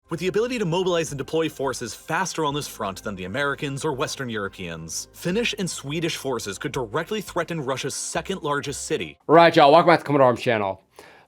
With the ability to mobilize and deploy forces faster on this front than the Americans or Western Europeans, Finnish and Swedish forces could directly threaten Russia's second largest city. Alright y'all, welcome back to Commodore Arms channel.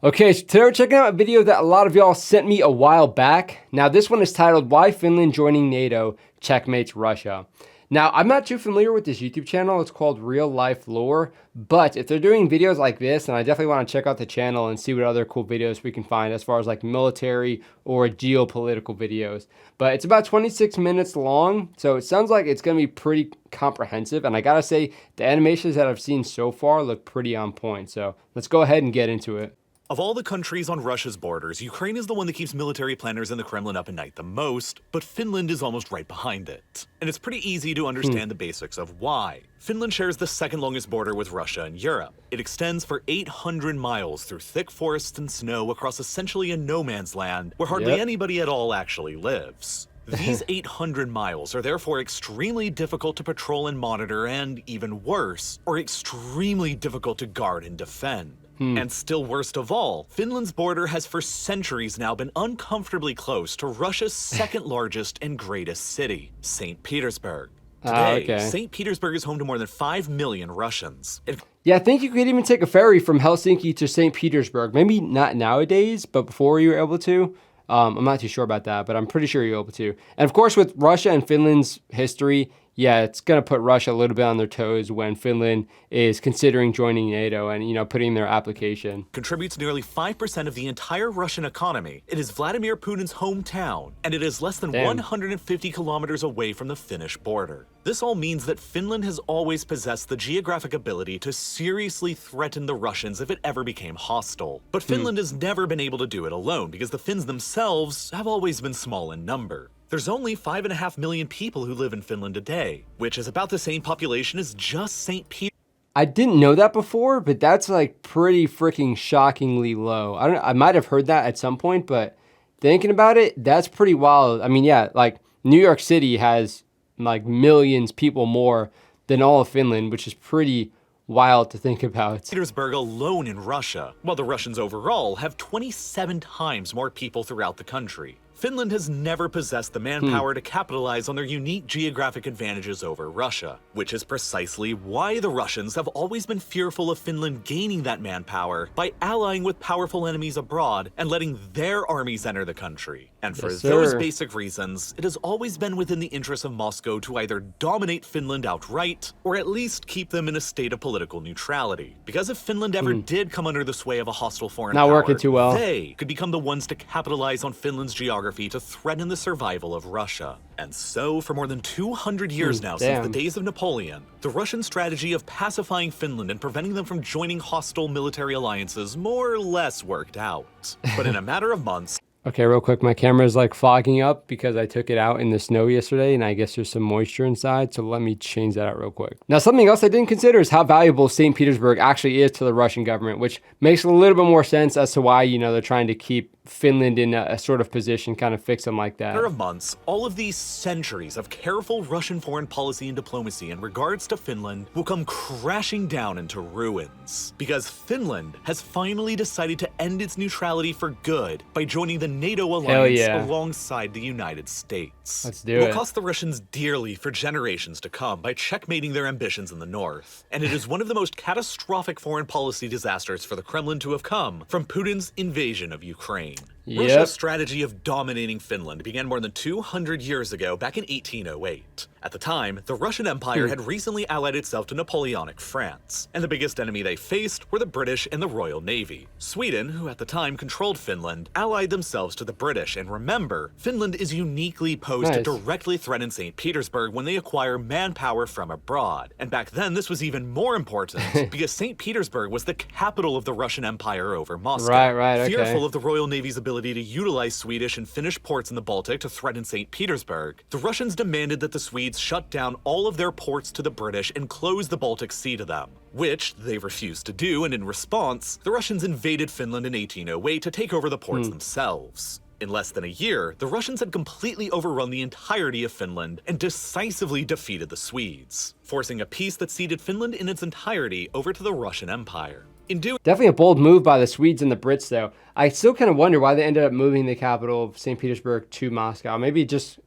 Okay, so today we're checking out a video that a lot of y'all sent me a while back. Now this one is titled, Why Finland Joining NATO Checkmates Russia. Now, I'm not too familiar with this YouTube channel. It's called Real Life Lore, but if they're doing videos like this, then I definitely want to check out the channel and see what other cool videos we can find as far as like military or geopolitical videos. But it's about 26 minutes long, so it sounds like it's going to be pretty comprehensive. And I gotta say, the animations that I've seen so far look pretty on point. So let's go ahead and get into it. Of all the countries on Russia's borders, Ukraine is the one that keeps military planners in the Kremlin up at night the most, but Finland is almost right behind it. And it's pretty easy to understand the basics of why. Finland shares the second longest border with Russia in Europe. It extends for 800 miles through thick forests and snow across essentially a no man's land where hardly anybody at all actually lives. These 800 miles are therefore extremely difficult to patrol and monitor, and even worse, are extremely difficult to guard and defend. And still worst of all, Finland's border has for centuries now been uncomfortably close to Russia's second largest and greatest city, St. Petersburg. Today, St. Petersburg is home to more than 5 million Russians. Yeah, I think you could even take a ferry from Helsinki to St. Petersburg. Maybe not nowadays, but before you were able to. I'm not too sure about that, but I'm pretty sure you're able to. And of course, with Russia and Finland's history, yeah, it's going to put Russia a little bit on their toes when Finland is considering joining NATO and, you know, putting their application. Contributes nearly 5% of the entire Russian economy. It is Vladimir Putin's hometown, and it is less than 150 kilometers away from the Finnish border. This all means that Finland has always possessed the geographic ability to seriously threaten the Russians if it ever became hostile. But Finland has never been able to do it alone because the Finns themselves have always been small in number. There's only 5.5 million people who live in Finland today, which is about the same population as just St. Petersburg. I didn't know that before, but that's like pretty freaking shockingly low. I might have heard that at some point, but thinking about it, that's pretty wild. I mean, yeah, like New York City has like millions people more than all of Finland, which is pretty wild to think about. Petersburg alone in Russia, while the Russians overall have 27 times more people throughout the country. Finland has never possessed the manpower to capitalize on their unique geographic advantages over Russia, which is precisely why the Russians have always been fearful of Finland gaining that manpower by allying with powerful enemies abroad and letting their armies enter the country. And for those basic reasons, it has always been within the interest of Moscow to either dominate Finland outright, or at least keep them in a state of political neutrality. Because if Finland ever did come under the sway of a hostile foreign power, they could become the ones to capitalize on Finland's geography to threaten the survival of Russia. And so, for more than 200 years now, since the days of Napoleon, the Russian strategy of pacifying Finland and preventing them from joining hostile military alliances more or less worked out. But in a matter of months... Okay, real quick, my camera is like fogging up because I took it out in the snow yesterday and I guess there's some moisture inside, so let me change that out real quick. Now, something else I didn't consider is how valuable St. Petersburg actually is to the Russian government, which makes a little bit more sense as to why, you know, they're trying to keep Finland in a sort of position, kind of fix them like that. Of months, all of these centuries of careful Russian foreign policy and diplomacy in regards to Finland will come crashing down into ruins. Because Finland has finally decided to end its neutrality for good by joining the NATO alliance alongside the United States. Let's do it. It will cost the Russians dearly for generations to come by checkmating their ambitions in the north. And it is one of the most catastrophic foreign policy disasters for the Kremlin to have come from Putin's invasion of Ukraine. Russia's strategy of dominating Finland began more than 200 years ago, back in 1808. At the time, the Russian Empire had recently allied itself to Napoleonic France, and the biggest enemy they faced were the British and the Royal Navy. Sweden, who at the time controlled Finland, allied themselves to the British, and remember, Finland is uniquely posed to directly threaten St. Petersburg when they acquire manpower from abroad. And back then, this was even more important, because St. Petersburg was the capital of the Russian Empire over Moscow. Fearful of the Royal Navy's ability to utilize Swedish and Finnish ports in the Baltic to threaten St. Petersburg, the Russians demanded that the Swedes shut down all of their ports to the British and close the Baltic Sea to them, which they refused to do, and in response, the Russians invaded Finland in 1808 to take over the ports themselves. In less than a year, the Russians had completely overrun the entirety of Finland and decisively defeated the Swedes, forcing a peace that ceded Finland in its entirety over to the Russian Empire. In doing Definitely a bold move by the Swedes and the Brits, though. I still kind of wonder why they ended up moving the capital of St. Petersburg to Moscow. Maybe just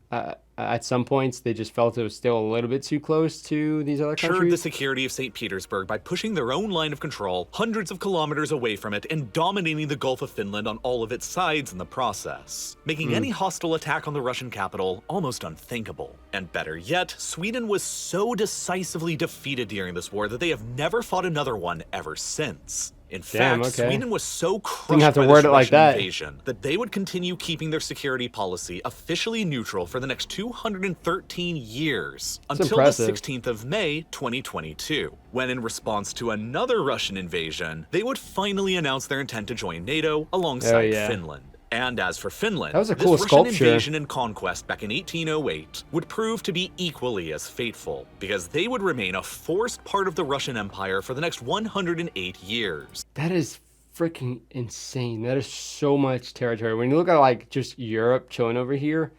at some points they just felt it was still a little bit too close to these other ensured countries. the security of St. Petersburg by pushing their own line of control hundreds of kilometers away from it and dominating the Gulf of Finland on all of its sides in the process, making any hostile attack on the Russian capital almost unthinkable. And better yet, Sweden was so decisively defeated during this war that they have never fought another one ever since. In fact, Sweden was so crushed by this Russian invasion that they would continue keeping their security policy officially neutral for the next 213 years until the 16th of May, 2022, when in response to another Russian invasion, they would finally announce their intent to join NATO alongside Finland. And as for Finland, that was a cool this Russian invasion and conquest back in 1808 would prove to be equally as fateful, because they would remain a forced part of the Russian Empire for the next 108 years. That is freaking insane. That is so much territory. When you look at like just Europe chilling over here,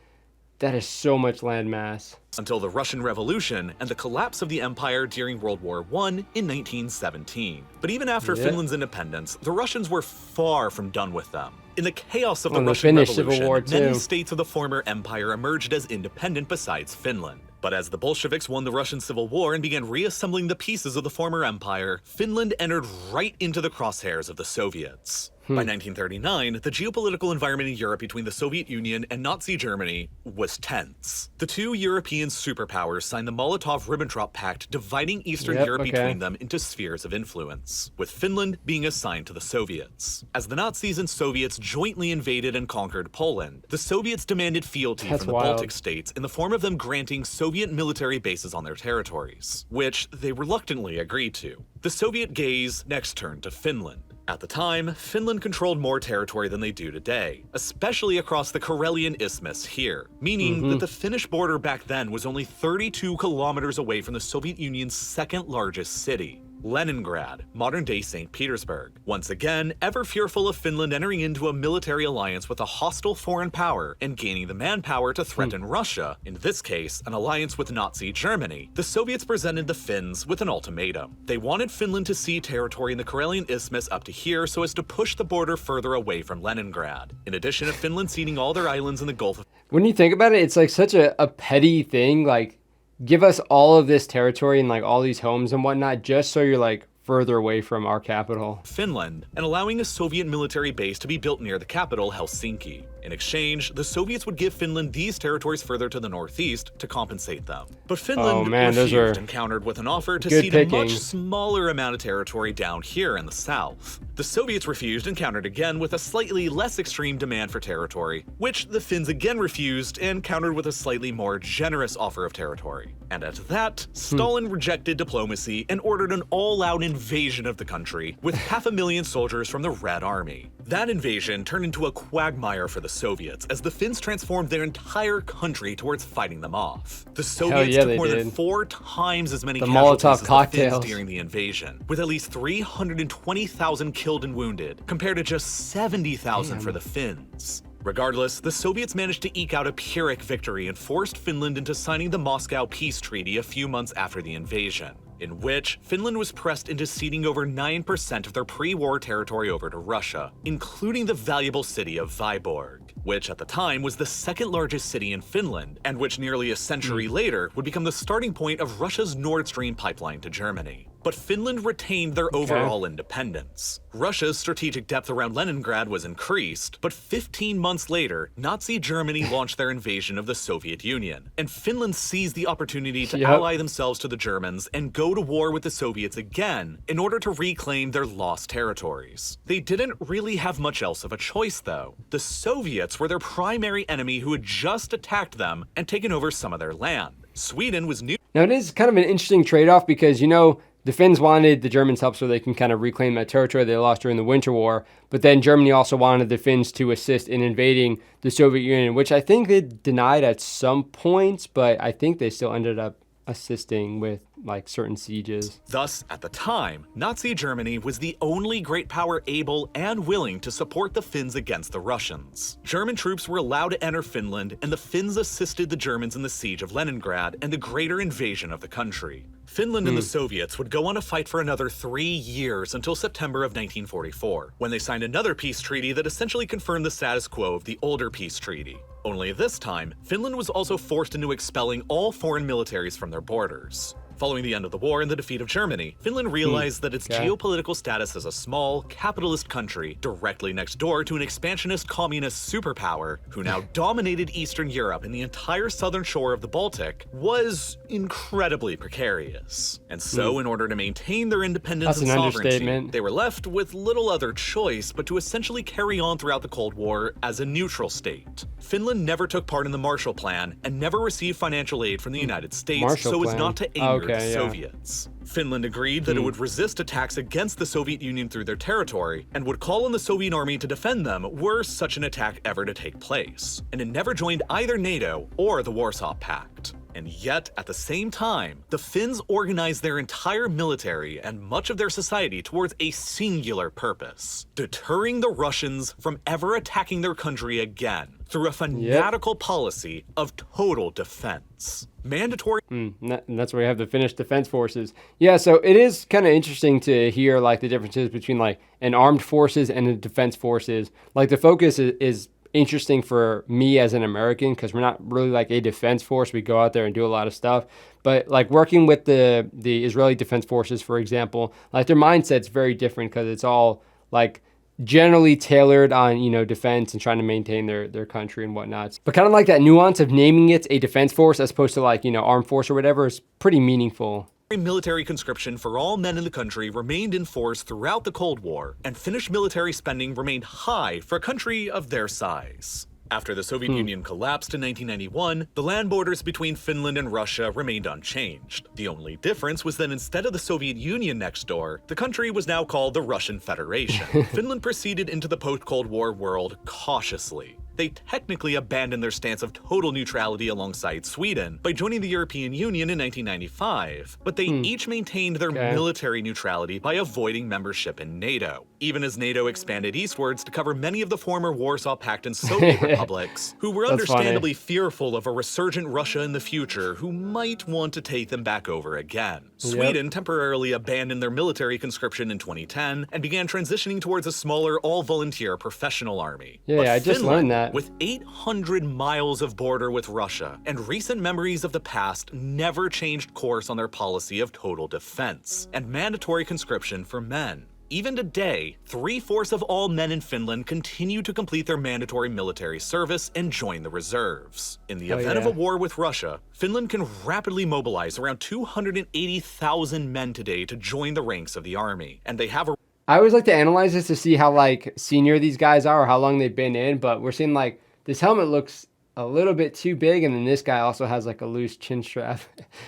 that is so much landmass. Until the Russian Revolution and the collapse of the empire during World War I in 1917. But even after Finland's independence, the Russians were far from done with them. In the chaos of the Russian Revolution, many states of the former empire emerged as independent besides Finland. But as the Bolsheviks won the Russian Civil War and began reassembling the pieces of the former empire, Finland entered right into the crosshairs of the Soviets. By 1939, the geopolitical environment in Europe between the Soviet Union and Nazi Germany was tense. The two European superpowers signed the Molotov-Ribbentrop Pact, dividing Eastern Europe between them into spheres of influence, with Finland being assigned to the Soviets. As the Nazis and Soviets jointly invaded and conquered Poland, the Soviets demanded fealty from the Baltic states in the form of them granting Soviet military bases on their territories, which they reluctantly agreed to. The Soviet gaze next turned to Finland. At the time, Finland controlled more territory than they do today, especially across the Karelian Isthmus here, meaning that the Finnish border back then was only 32 kilometers away from the Soviet Union's second largest city, Leningrad, modern-day St. Petersburg. Once again, ever fearful of Finland entering into a military alliance with a hostile foreign power and gaining the manpower to threaten Russia, in this case, an alliance with Nazi Germany, the Soviets presented the Finns with an ultimatum. They wanted Finland to cede territory in the Karelian Isthmus up to here so as to push the border further away from Leningrad, in addition to Finland ceding all their islands in the Gulf of... When you think about it, it's like such a petty thing, like, give us all of this territory and like all these homes and whatnot just so you're like further away from our capital. Finland, and allowing a Soviet military base to be built near the capital, Helsinki. In exchange, the Soviets would give Finland these territories further to the northeast to compensate them. But Finland refused and countered with an offer to cede a much smaller amount of territory down here in the south. The Soviets refused and countered again with a slightly less extreme demand for territory, which the Finns again refused and countered with a slightly more generous offer of territory. And at that, Stalin rejected diplomacy and ordered an all-out invasion of the country with 500,000 soldiers from the Red Army. That invasion turned into a quagmire for the Soviets as the Finns transformed their entire country towards fighting them off. The Soviets took more than 4 times as many casualties as the Finns during the invasion, with at least 320,000 killed and wounded, compared to just 70,000 for the Finns. Regardless, the Soviets managed to eke out a Pyrrhic victory and forced Finland into signing the Moscow Peace Treaty a few months after the invasion, in which Finland was pressed into ceding over 9% of their pre-war territory over to Russia, including the valuable city of Vyborg, which at the time was the second largest city in Finland, and which nearly a century later would become the starting point of Russia's Nord Stream pipeline to Germany. But Finland retained their overall independence. Russia's strategic depth around Leningrad was increased, but 15 months later, Nazi Germany launched their invasion of the Soviet Union, and Finland seized the opportunity to ally themselves to the Germans and go to war with the Soviets again in order to reclaim their lost territories. They didn't really have much else of a choice, though. The Soviets were their primary enemy who had just attacked them and taken over some of their land. Sweden was new. Now, it is kind of an interesting trade-off because, you know, the Finns wanted the Germans' help so they can kind of reclaim that territory they lost during the Winter War, but then Germany also wanted the Finns to assist in invading the Soviet Union, which I think they denied at some points, but I think they still ended up assisting with like certain sieges. Thus, at the time, Nazi Germany was the only great power able and willing to support the Finns against the Russians. German troops were allowed to enter Finland, and the Finns assisted the Germans in the siege of Leningrad and the greater invasion of the country. Finland and the Soviets would go on to fight for another 3 years until September of 1944, when they signed another peace treaty that essentially confirmed the status quo of the older peace treaty. Only this time, Finland was also forced into expelling all foreign militaries from their borders. Following the end of the war and the defeat of Germany, Finland realized that its geopolitical status as a small, capitalist country directly next door to an expansionist communist superpower who now dominated Eastern Europe and the entire southern shore of the Baltic was incredibly precarious. And so, in order to maintain their independence and sovereignty, they were left with little other choice but to essentially carry on throughout the Cold War as a neutral state. Finland never took part in the Marshall Plan and never received financial aid from the United States, so as not to anger the Soviets. Finland agreed that it would resist attacks against the Soviet Union through their territory and would call on the Soviet army to defend them were such an attack ever to take place. And it never joined either NATO or the Warsaw Pact. And yet, at the same time, the Finns organized their entire military and much of their society towards a singular purpose: deterring the Russians from ever attacking their country again through a fanatical policy of total defense. Mandatory. And that's where you have the Finnish Defense Forces. Yeah, so it is kind of interesting to hear like the differences between like an armed forces and the defense forces. Like the focus is interesting for me as an American because we're not really like a defense force. We go out there and do a lot of stuff. But like working with the Israeli Defense Forces, for example, like their mindset's very different because it's all like generally tailored on, you know, defense and trying to maintain their country and whatnot. But kind of like that nuance of naming it a defense force as opposed to like, you know, armed force or whatever is pretty meaningful. Military conscription for all men in the country remained in force throughout the Cold War, and Finnish military spending remained high for a country of their size. After the Soviet Union collapsed in 1991, the land borders between Finland and Russia remained unchanged. The only difference was that instead of the Soviet Union next door, the country was now called the Russian Federation. Finland proceeded into the post-Cold War world cautiously. They technically abandoned their stance of total neutrality alongside Sweden by joining the European Union in 1995, but they each maintained their military neutrality by avoiding membership in NATO, even as NATO expanded eastwards to cover many of the former Warsaw Pact and Soviet republics, who were understandably fearful of a resurgent Russia in the future who might want to take them back over again. Sweden temporarily abandoned their military conscription in 2010 and began transitioning towards a smaller, all-volunteer professional army. Yeah, I just learned that. With 800 miles of border with Russia and recent memories of the past, never changed course on their policy of total defense and mandatory conscription for men. Even today, 3/4 of all men in Finland continue to complete their mandatory military service and join the reserves. In the event of a war with Russia, Finland can rapidly mobilize around 280,000 men today to join the ranks of the army, and they have a I always like to analyze this to see how like senior these guys are or how long they've been in, but we're seeing like this helmet looks a little bit too big, and then this guy also has like a loose chin strap.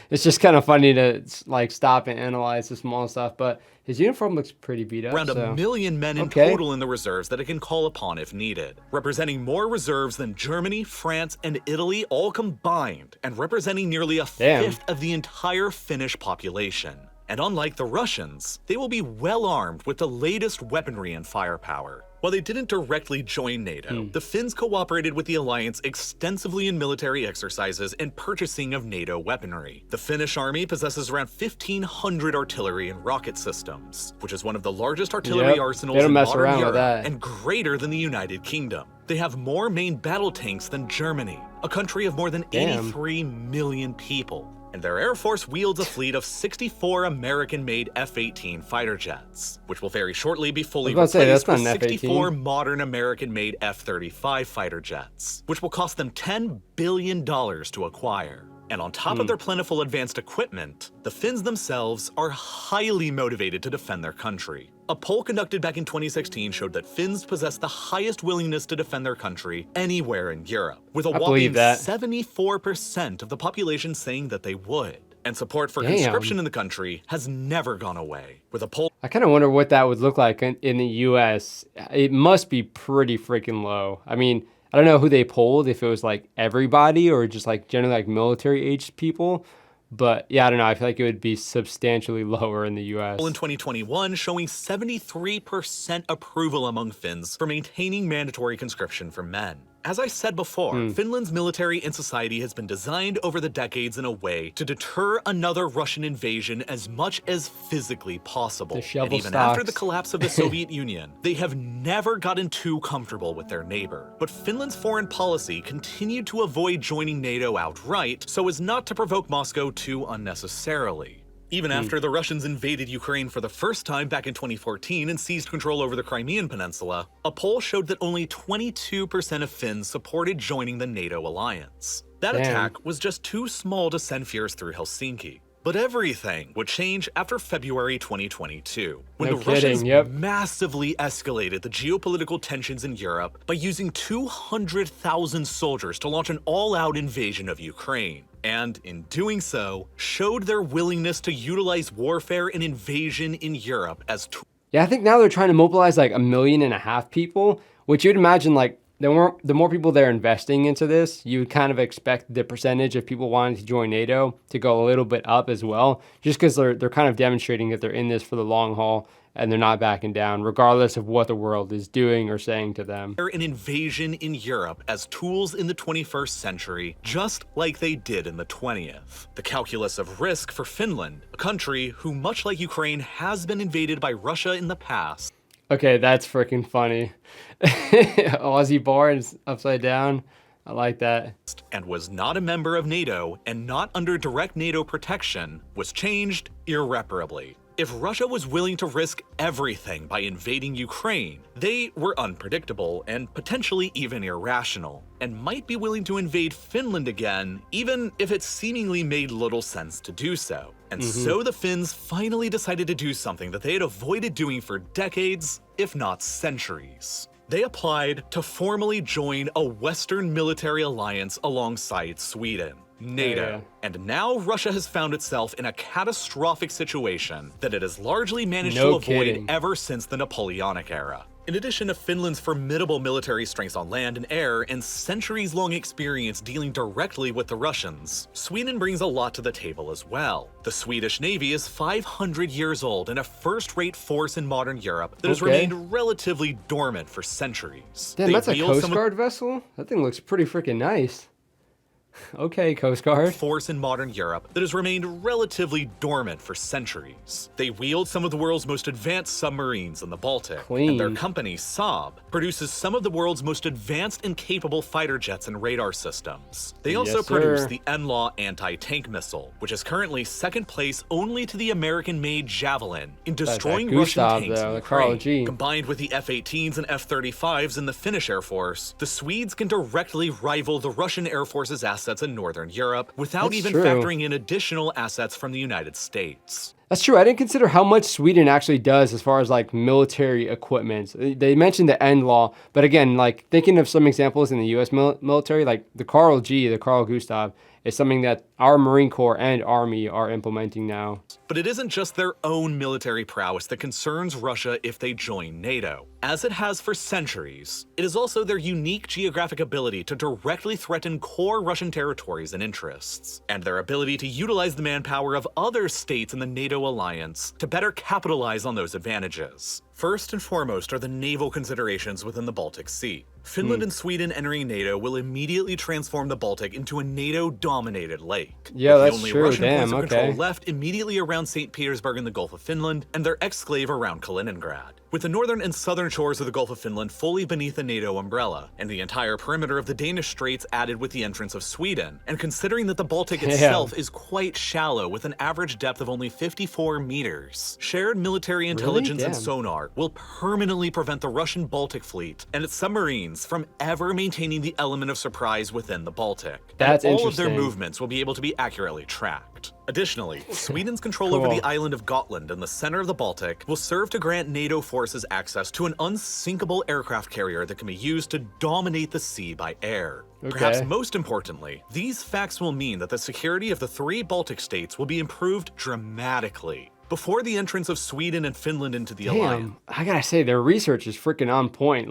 It's just kind of funny to like stop and analyze the small stuff, but his uniform looks pretty beat up. Around a million men in total in the reserves that it can call upon if needed, representing more reserves than Germany, France, and Italy all combined, and representing nearly a fifth of the entire Finnish population. And unlike the Russians, they will be well armed with the latest weaponry and firepower. While they didn't directly join NATO, the Finns cooperated with the alliance extensively in military exercises and purchasing of NATO weaponry. The Finnish army possesses around 1,500 artillery and rocket systems, which is one of the largest artillery arsenals in modern Europe and greater than the United Kingdom. They have more main battle tanks than Germany, a country of more than 83 million people. And their Air Force wields a fleet of 64 American-made F-18 fighter jets, which will very shortly be fully replaced with 64 modern American-made F-35 fighter jets, which will cost them $10 billion to acquire. And on top of their plentiful advanced equipment, the Finns themselves are highly motivated to defend their country. A poll conducted back in 2016 showed that Finns possess the highest willingness to defend their country anywhere in Europe, with a whopping 74% of the population saying that they would. And support for conscription in the country has never gone away, with a poll. I kind of wonder what that would look like in the U.S. It must be pretty freaking low. I mean, I don't know who they polled, if it was like everybody or just like generally like military-aged people. But yeah, I don't know. I feel like it would be substantially lower in the U.S. In 2021, showing 73% approval among Finns for maintaining mandatory conscription for men. As I said before, Finland's military and society has been designed over the decades in a way to deter another Russian invasion as much as physically possible. And even after the collapse of the Soviet Union, they have never gotten too comfortable with their neighbor. But Finland's foreign policy continued to avoid joining NATO outright so as not to provoke Moscow too unnecessarily. Even after the Russians invaded Ukraine for the first time back in 2014 and seized control over the Crimean Peninsula, a poll showed that only 22% of Finns supported joining the NATO alliance. That attack was just too small to send fears through Helsinki. But everything would change after February 2022, when the Russians massively escalated the geopolitical tensions in Europe by using 200,000 soldiers to launch an all-out invasion of Ukraine. And in doing so, showed their willingness to utilize warfare and invasion in Europe as tools. Yeah, I think now they're trying to mobilize like 1.5 million people, which you'd imagine like the more people they're investing into this, you would kind of expect the percentage of people wanting to join NATO to go a little bit up as well, just because they're kind of demonstrating that they're in this for the long haul and they're not backing down, regardless of what the world is doing or saying to them. An invasion in Europe as tools in the 21st century, just like they did in the 20th. The calculus of risk for Finland, a country who, much like Ukraine, has been invaded by Russia in the past. Okay, that's freaking funny. Aussie bar is upside down. I like that. And was not a member of NATO and not under direct NATO protection, was changed irreparably. If Russia was willing to risk everything by invading Ukraine, they were unpredictable and potentially even irrational, and might be willing to invade Finland again, even if it seemingly made little sense to do so. And so the Finns finally decided to do something that they had avoided doing for decades, if not centuries. They applied to formally join a Western military alliance alongside Sweden, NATO. And now Russia has found itself in a catastrophic situation that it has largely managed to avoid ever since the Napoleonic era. In addition to Finland's formidable military strengths on land and air and centuries-long experience dealing directly with the Russians, Sweden brings a lot to the table as well. The Swedish Navy is 500 years old and a first-rate force in modern Europe that has remained relatively dormant for centuries. Damn, that's a Coast Guard vessel? That thing looks pretty freaking nice. Okay, Coast Guard. Force in modern Europe that has remained relatively dormant for centuries. They wield some of the world's most advanced submarines in the Baltic. And their company, Saab, produces some of the world's most advanced and capable fighter jets and radar systems. They also produce the NLAW anti-tank missile, which is currently second place only to the American-made Javelin in destroying Russian tanks in Ukraine. Combined with the F-18s and F-35s in the Finnish Air Force, the Swedes can directly rival the Russian Air Force's assets in Northern Europe without even factoring in additional assets from the United States. That's true. I didn't consider how much Sweden actually does as far as like military equipment. They mentioned the NLAW, but again, like thinking of some examples in the U.S. military, like the Carl Gustav, is something that our Marine Corps and Army are implementing now. But it isn't just their own military prowess that concerns Russia if they join NATO. As it has for centuries, it is also their unique geographic ability to directly threaten core Russian territories and interests, and their ability to utilize the manpower of other states in the NATO alliance to better capitalize on those advantages. First and foremost are the naval considerations within the Baltic Sea. Finland and Sweden entering NATO will immediately transform the Baltic into a NATO-dominated lake. Yeah, that's true. The only Russian points of control left immediately around St. Petersburg in the Gulf of Finland and their exclave around Kaliningrad. With the northern and southern shores of the Gulf of Finland fully beneath the NATO umbrella, and the entire perimeter of the Danish Straits added with the entrance of Sweden, and considering that the Baltic itself is quite shallow with an average depth of only 54 meters, shared military intelligence and sonar will permanently prevent the Russian Baltic Fleet and its submarines from ever maintaining the element of surprise within the Baltic. That's and all of their movements will be able to be accurately tracked. Additionally, Sweden's control over the island of Gotland in the center of the Baltic will serve to grant NATO forces access to an unsinkable aircraft carrier that can be used to dominate the sea by air. Perhaps most importantly, these facts will mean that the security of the three Baltic states will be improved dramatically. Before the entrance of Sweden and Finland into the alliance. I gotta say, their research is freaking on point.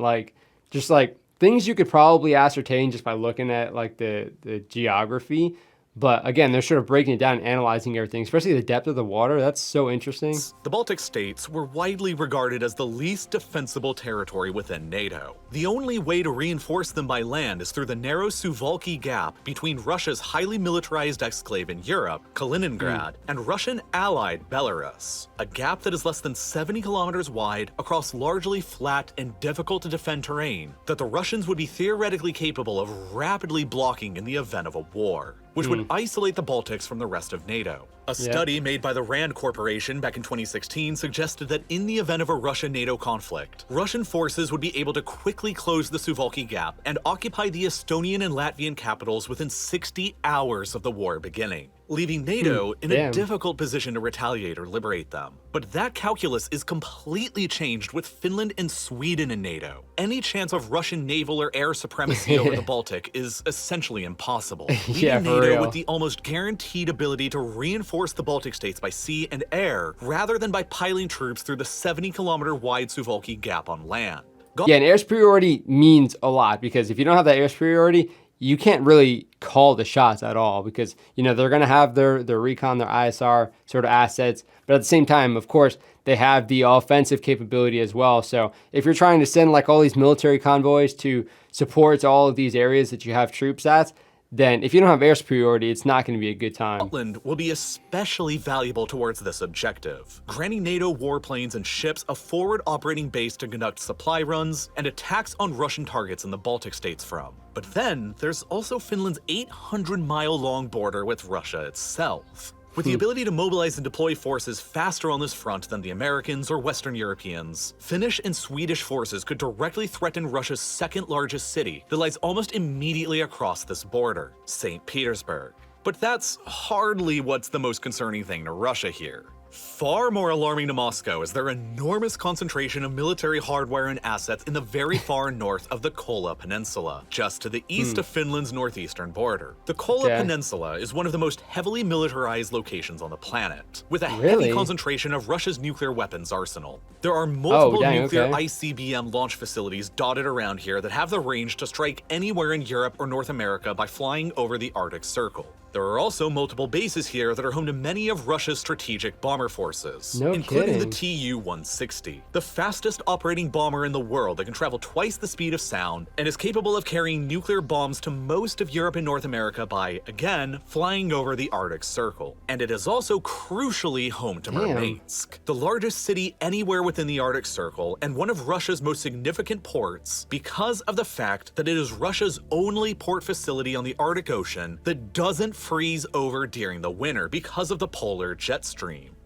Just like things you could probably ascertain just by looking at like the geography. But again, they're sort of breaking it down and analyzing everything, especially the depth of the water. That's so interesting. The Baltic states were widely regarded as the least defensible territory within NATO. The only way to reinforce them by land is through the narrow Suwalki Gap between Russia's highly militarized exclave in Europe, Kaliningrad, and Russian allied Belarus. A gap that is less than 70 kilometers wide across largely flat and difficult to defend terrain that the Russians would be theoretically capable of rapidly blocking in the event of a war, which would isolate the Baltics from the rest of NATO. A study made by the RAND Corporation back in 2016 suggested that in the event of a Russia-NATO conflict, Russian forces would be able to quickly close the Suwalki Gap and occupy the Estonian and Latvian capitals within 60 hours of the war beginning, leaving NATO in a difficult position to retaliate or liberate them. But that calculus is completely changed with Finland and Sweden in NATO. Any chance of Russian naval or air supremacy over the Baltic is essentially impossible, leaving NATO with the almost guaranteed ability to reinforce the Baltic states by sea and air rather than by piling troops through the 70-kilometer wide Suwalki Gap on land. Yeah, and air superiority means a lot, because if you don't have that air superiority, you can't really call the shots at all, because, you know, they're going to have their recon, their ISR sort of assets. But at the same time, of course, they have the offensive capability as well. So if you're trying to send like all these military convoys to support all of these areas that you have troops at, then if you don't have air superiority, it's not going to be a good time. Scotland will be especially valuable towards this objective, granting NATO warplanes and ships a forward operating base to conduct supply runs and attacks on Russian targets in the Baltic states from. But then there's also Finland's 800-mile-long border with Russia itself. With the ability to mobilize and deploy forces faster on this front than the Americans or Western Europeans, Finnish and Swedish forces could directly threaten Russia's second largest city that lies almost immediately across this border, St. Petersburg. But that's hardly what's the most concerning thing to Russia here. Far more alarming to Moscow is their enormous concentration of military hardware and assets in the very far north of the Kola Peninsula, just to the east of Finland's northeastern border. The Kola Peninsula is one of the most heavily militarized locations on the planet, with a heavy concentration of Russia's nuclear weapons arsenal. There are multiple nuclear ICBM launch facilities dotted around here that have the range to strike anywhere in Europe or North America by flying over the Arctic Circle. There are also multiple bases here that are home to many of Russia's strategic bomber forces, including the Tu-160, the fastest operating bomber in the world that can travel twice the speed of sound and is capable of carrying nuclear bombs to most of Europe and North America by, again, flying over the Arctic Circle. And it is also crucially home to Murmansk, the largest city anywhere within the Arctic Circle and one of Russia's most significant ports because of the fact that it is Russia's only port facility on the Arctic Ocean that doesn't freeze over during the winter because of the polar jet stream.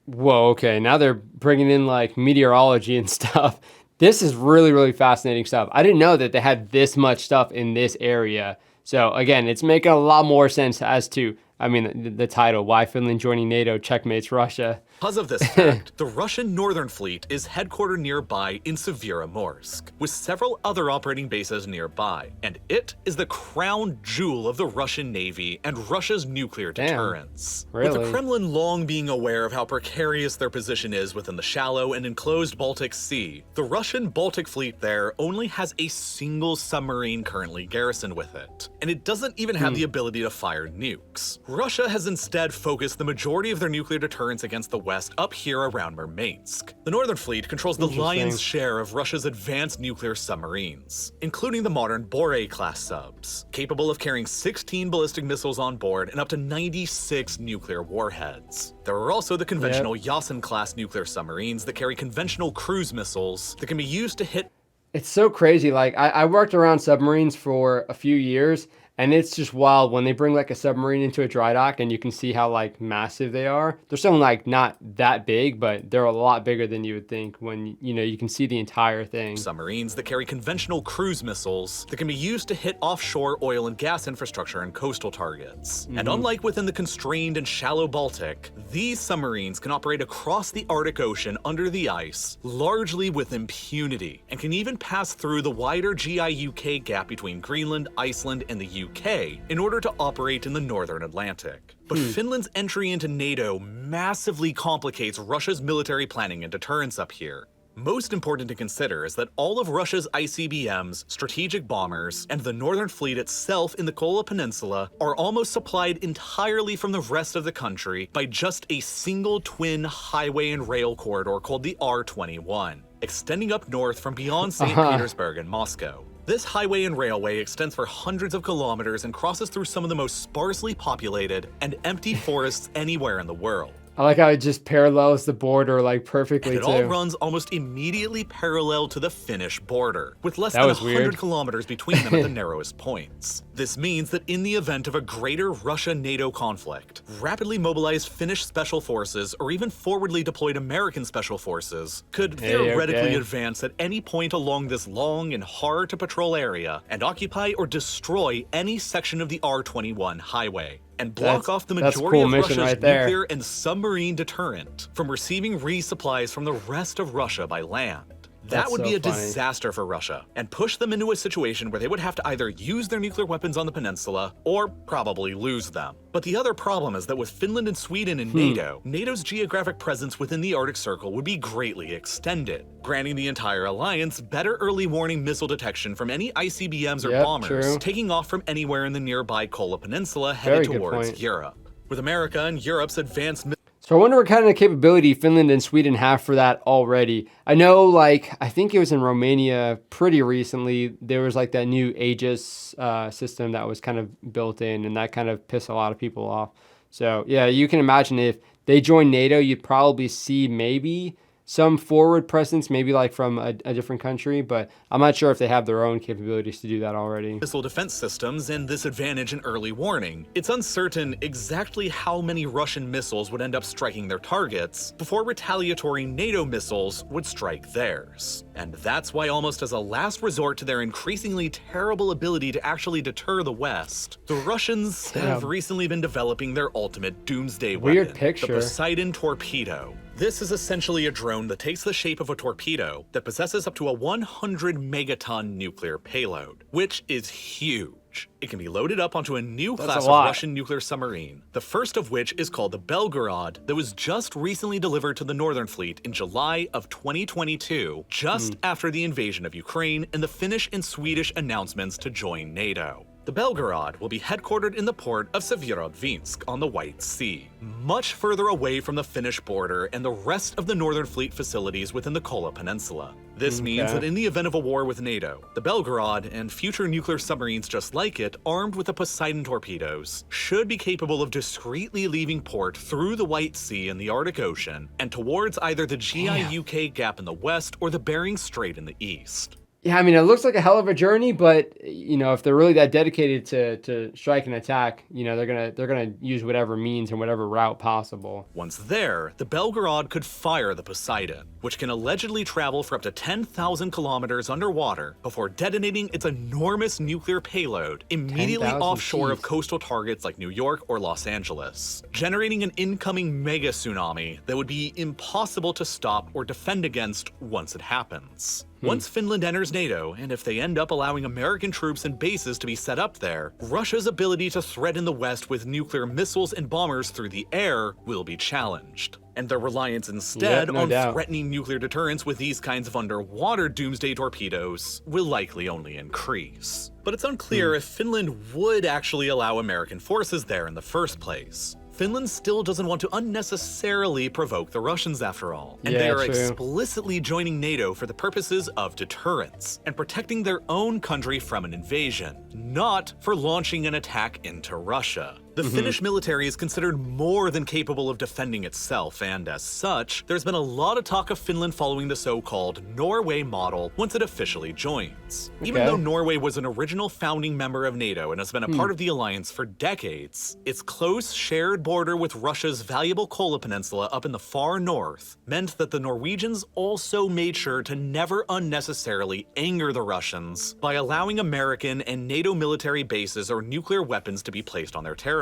Whoa, okay, now they're bringing in like meteorology and stuff. This is really, really fascinating stuff. I didn't know that they had this much stuff in this area. So again, it's making a lot more sense as to, I mean, the title, Why Finland Joining NATO Checkmates Russia. Because of this fact, the Russian Northern Fleet is headquartered nearby in Severomorsk, with several other operating bases nearby, and it is the crown jewel of the Russian Navy and Russia's nuclear deterrence. Really? With the Kremlin long being aware of how precarious their position is within the shallow and enclosed Baltic Sea, the Russian Baltic Fleet there only has a single submarine currently garrisoned with it, and it doesn't even have the ability to fire nukes. Russia has instead focused the majority of their nuclear deterrence against the West up here around Murmansk. The Northern Fleet controls the lion's share of Russia's advanced nuclear submarines, including the modern Boyrié-class subs, capable of carrying 16 ballistic missiles on board and up to 96 nuclear warheads. There are also the conventional Yasen-class nuclear submarines that carry conventional cruise missiles that can be used to hit. It's so crazy. Like, I worked around submarines for a few years, and it's just wild when they bring like a submarine into a dry dock and you can see how like massive they are. They're still like not that big, but they're a lot bigger than you would think when, you know, you can see the entire thing. Submarines that carry conventional cruise missiles that can be used to hit offshore oil and gas infrastructure and coastal targets. And unlike within the constrained and shallow Baltic, these submarines can operate across the Arctic Ocean under the ice, largely with impunity, and can even pass through the wider GI-UK gap between Greenland, Iceland, and the UK in order to operate in the northern Atlantic. But Finland's entry into NATO massively complicates Russia's military planning and deterrence up here. Most important to consider is that all of Russia's ICBMs, strategic bombers, and the Northern Fleet itself in the Kola Peninsula are almost supplied entirely from the rest of the country by just a single twin highway and rail corridor called the R-21, extending up north from beyond St. Petersburg and Moscow. This highway and railway extends for hundreds of kilometers and crosses through some of the most sparsely populated and empty forests anywhere in the world. I like how it just parallels the border like perfectly, and it all runs almost immediately parallel to the Finnish border, with less than 100 kilometers between them at the narrowest points. This means that in the event of a greater Russia-NATO conflict, rapidly mobilized Finnish special forces or even forwardly deployed American special forces could theoretically advance at any point along this long and hard-to-patrol area and occupy or destroy any section of the R-21 highway, and block off the majority of Russia's nuclear and submarine deterrent from receiving resupplies from the rest of Russia by land. That would be a disaster for Russia, and push them into a situation where they would have to either use their nuclear weapons on the peninsula, or probably lose them. But the other problem is that with Finland and Sweden in NATO, NATO's geographic presence within the Arctic Circle would be greatly extended, granting the entire alliance better early warning missile detection from any ICBMs or bombers taking off from anywhere in the nearby Kola Peninsula headed towards Europe. With America and Europe's advanced So I wonder what kind of capability Finland and Sweden have for that already. I know, like, I think it was in Romania pretty recently, there was like that new Aegis system that was kind of built in, and that kind of pissed a lot of people off. So yeah, you can imagine if they join NATO, you'd probably see maybe some forward presence, maybe like from a different country, but I'm not sure if they have their own capabilities to do that already. Missile defense systems and this advantage in early warning. It's uncertain exactly how many Russian missiles would end up striking their targets before retaliatory NATO missiles would strike theirs. And that's why, almost as a last resort to their increasingly terrible ability to actually deter the West, the Russians have recently been developing their ultimate doomsday weapon, the Poseidon torpedo. This is essentially a drone that takes the shape of a torpedo that possesses up to a 100 megaton nuclear payload, which is huge. It can be loaded up onto a new class of Russian nuclear submarine, the first of which is called the Belgorod, that was just recently delivered to the Northern Fleet in July of 2022, just after the invasion of Ukraine and the Finnish and Swedish announcements to join NATO. The Belgorod will be headquartered in the port of Severodvinsk on the White Sea, much further away from the Finnish border and the rest of the Northern Fleet facilities within the Kola Peninsula. This means that in the event of a war with NATO, the Belgorod and future nuclear submarines just like it, armed with the Poseidon torpedoes, should be capable of discreetly leaving port through the White Sea and the Arctic Ocean and towards either the GI-UK gap in the west or the Bering Strait in the east. Yeah, I mean, it looks like a hell of a journey, but you know, if they're really that dedicated to strike and attack, you know, they're gonna use whatever means and whatever route possible. Once there, the Belgorod could fire the Poseidon, which can allegedly travel for up to 10,000 kilometers underwater before detonating its enormous nuclear payload immediately offshore of coastal targets like New York or Los Angeles, generating an incoming mega tsunami that would be impossible to stop or defend against once it happens. Once Finland enters NATO, and if they end up allowing American troops and bases to be set up there, Russia's ability to threaten the West with nuclear missiles and bombers through the air will be challenged. And their reliance instead on threatening nuclear deterrence with these kinds of underwater doomsday torpedoes will likely only increase. But it's unclear if Finland would actually allow American forces there in the first place. Finland still doesn't want to unnecessarily provoke the Russians after all, and they are explicitly joining NATO for the purposes of deterrence and protecting their own country from an invasion, not for launching an attack into Russia. The Finnish military is considered more than capable of defending itself, and as such, there's been a lot of talk of Finland following the so-called Norway model once it officially joins. Even though Norway was an original founding member of NATO and has been a part of the alliance for decades, its close shared border with Russia's valuable Kola Peninsula up in the far north meant that the Norwegians also made sure to never unnecessarily anger the Russians by allowing American and NATO military bases or nuclear weapons to be placed on their territory.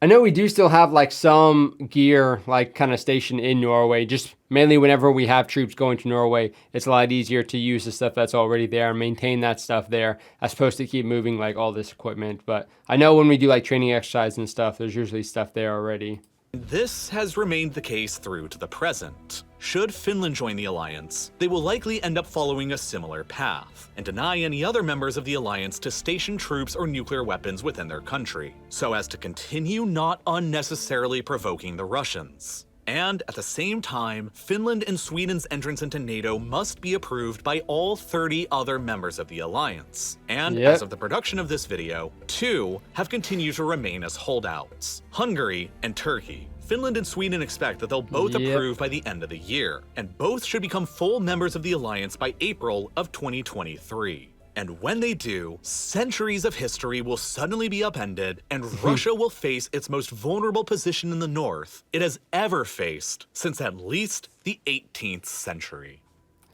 I know we do still have like some gear like kind of stationed in Norway, just mainly whenever we have troops going to Norway, it's a lot easier to use the stuff that's already there and maintain that stuff there as opposed to keep moving like all this equipment. But I know when we do like training exercise and stuff, there's usually stuff there already. This has remained the case through to the present. Should Finland join the alliance, they will likely end up following a similar path, and deny any other members of the alliance to station troops or nuclear weapons within their country, so as to continue not unnecessarily provoking the Russians. And at the same time, Finland and Sweden's entrance into NATO must be approved by all 30 other members of the alliance. And as of the production of this video, 2 have continued to remain as holdouts: Hungary and Turkey. Finland and Sweden expect that they'll both approve by the end of the year, and both should become full members of the alliance by April of 2023. And when they do, centuries of history will suddenly be upended, and Russia will face its most vulnerable position in the north it has ever faced since at least the 18th century.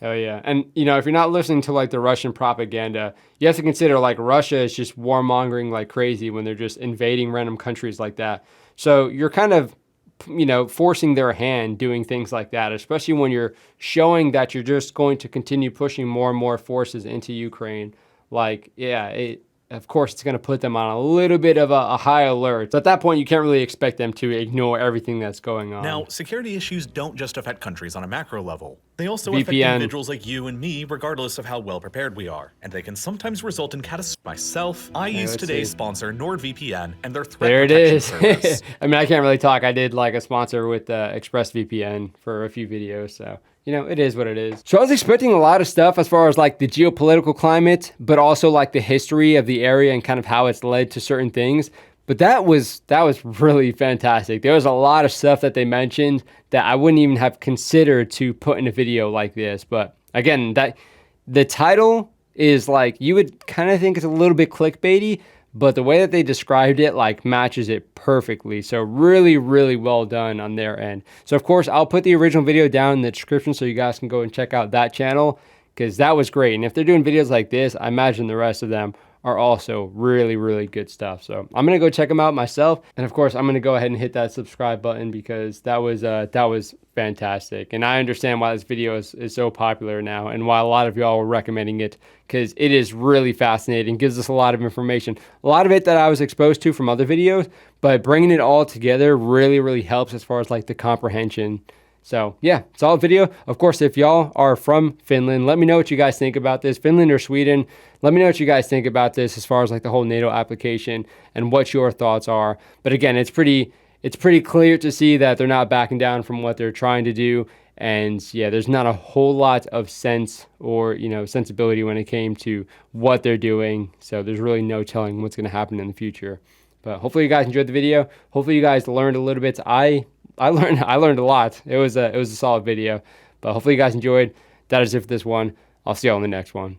Oh yeah. And you know, if you're not listening to like the Russian propaganda, you have to consider like Russia is just warmongering like crazy when they're just invading random countries like that. So you're kind of, you know, forcing their hand doing things like that, especially when you're showing that you're just going to continue pushing more and more forces into Ukraine. Like, yeah, of course, it's going to put them on a little bit of a high alert. So at that point, you can't really expect them to ignore everything that's going on. Now, security issues don't just affect countries on a macro level. They also VPN. affect individuals like you and me, regardless of how well prepared we are. And they can sometimes result in catastrophe. Myself, I use today's sponsor, NordVPN, and their threat protection service. I mean, I can't really talk. I did like a sponsor with ExpressVPN for a few videos, so you know, it is what it is. So I was expecting a lot of stuff as far as like the geopolitical climate, but also like the history of the area and kind of how it's led to certain things. But that was really fantastic. There was a lot of stuff that they mentioned that I wouldn't even have considered to put in a video like this. But again, that the title is like, you would kind of think it's a little bit clickbaity, but the way that they described it like matches it perfectly. So really, really well done on their end. So of course, I'll put the original video down in the description so you guys can go and check out that channel, because that was great. And if they're doing videos like this, I imagine the rest of them are also really, really good stuff. So I'm gonna go check them out myself. And of course, I'm gonna go ahead and hit that subscribe button because that was fantastic. And I understand why this video is so popular now and why a lot of y'all are recommending it, because it is really fascinating, gives us a lot of information. A lot of it that I was exposed to from other videos, but bringing it all together really, really helps as far as like the comprehension. So yeah, solid video. Of course, if y'all are from Finland, let me know what you guys think about this. Finland or Sweden, let me know what you guys think about this as far as like the whole NATO application and what your thoughts are. But again, it's pretty clear to see that they're not backing down from what they're trying to do. And yeah, there's not a whole lot of sense or, you know, sensibility when it came to what they're doing. So there's really no telling what's going to happen in the future. But hopefully you guys enjoyed the video. Hopefully you guys learned a little bit. I learned a lot. It was a solid video, but hopefully you guys enjoyed. That is it for this one. I'll see you all in the next one.